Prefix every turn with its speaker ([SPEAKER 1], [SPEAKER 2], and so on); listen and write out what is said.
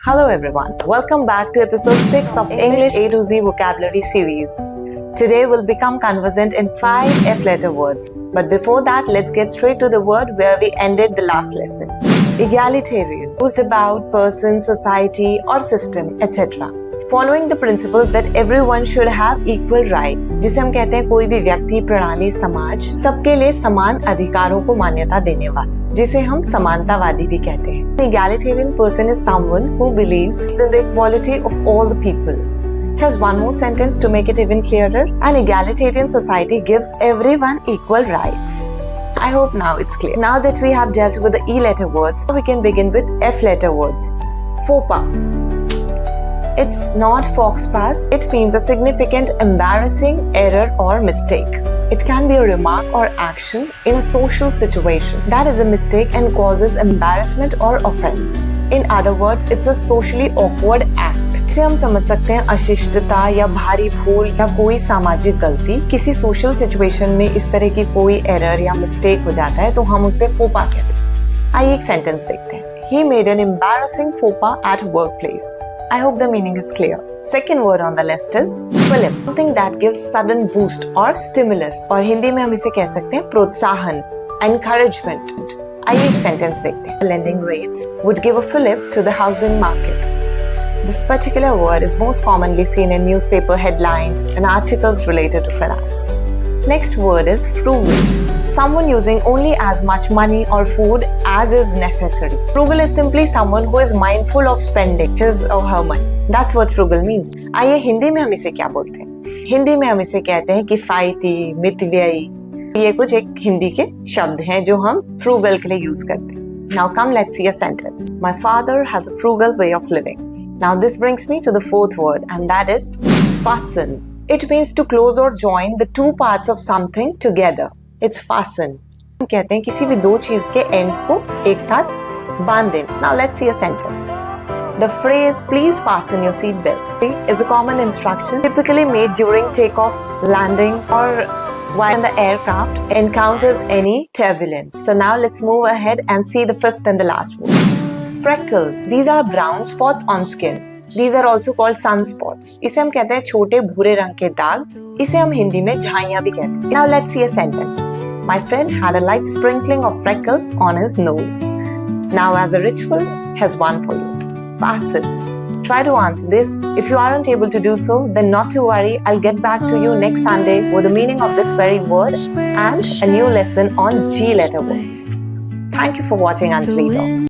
[SPEAKER 1] Hello everyone, welcome back to episode 6 of English A to Z vocabulary series. Today we'll become conversant in 5 F-letter words. But before that, let's get straight to the word where we ended the last lesson. Egalitarian, used about person, society or system, etc. Following the principle that everyone should have equal right, जिसे हम कहते हैं कोई भी व्यक्ति, प्रणाली, समाज सबके लिए समान अधिकारों को मान्यता देने वाला, जिसे हम समानतावादी भी कहते हैं. An egalitarian person is someone who believes in the equality of all the people. Here's one more sentence to make it even clearer. An egalitarian society gives everyone equal rights. I hope now it's clear. Now that we have dealt with the E letter words, we can begin with F letter words. Faux pas. It's not faux pas. It means a significant, embarrassing error or mistake. It can be a remark or action in a social situation that is a mistake and causes embarrassment or offense. In other words, it's a socially awkward act. इसे हम समझ सकते हैं अशिष्टता या भारी भूल या कोई सामाजिक गलती. किसी सोशल सिचुएशन में इस तरह की कोई एरर या मिस्टेक हो जाता है तो हम उसे फोपा कहते हैं. आइए एक सेंटेंस देखते हैं. He made an embarrassing faux pas at workplace. I hope the meaning is clear. Second word on the list is fillip, something that gives sudden boost or stimulus. और हिंदी में हम इसे कह सकते हैं प्रोत्साहन, encouragement. आइए एक सेंटेंस देखते हैं. Lending rates would give a fillip to the housing market. This particular word is most commonly seen in newspaper headlines and articles related to finance. Next word is frugal. Someone using only as much money or food as is necessary. Frugal is simply someone who is mindful of spending his or her money. That's what frugal means. आइए हिंदी में हम इसे क्या बोलते हैं? हिंदी में हम इसे कहते हैं किफायती, मितव्ययी. ये कुछ एक हिंदी के शब्द हैं जो हम frugal के लिए यूज करते हैं. Now come, let's see a sentence. My father has a frugal way of living. Now this brings me to the fourth word, and that is fasten. It means to close or join the two parts of something together. It's fasten. हम कहते हैं किसी भी दो चीज के ends को एक साथ बांध देना. Now let's see a sentence. The phrase "please fasten your seat belts" is a common instruction typically made during takeoff, landing, or while the aircraft encounters any turbulence. So now let's move ahead and see the fifth and the last word. Freckles. These are brown spots on skin. These are also called sunspots. इसे हम कहते हैं छोटे भूरे रंग के दाग. इसे हम हिंदी में झाइयाँ भी कहते हैं. Now let's see a sentence. My friend had a light sprinkling of freckles on his nose. Now as a ritual, here's one for you. Facets. Try to answer this. If you aren't able to do so, then not to worry. I'll get back to you next Sunday with the meaning of this very word and a new lesson on G letter words. Thank you for watching Anjali Talks.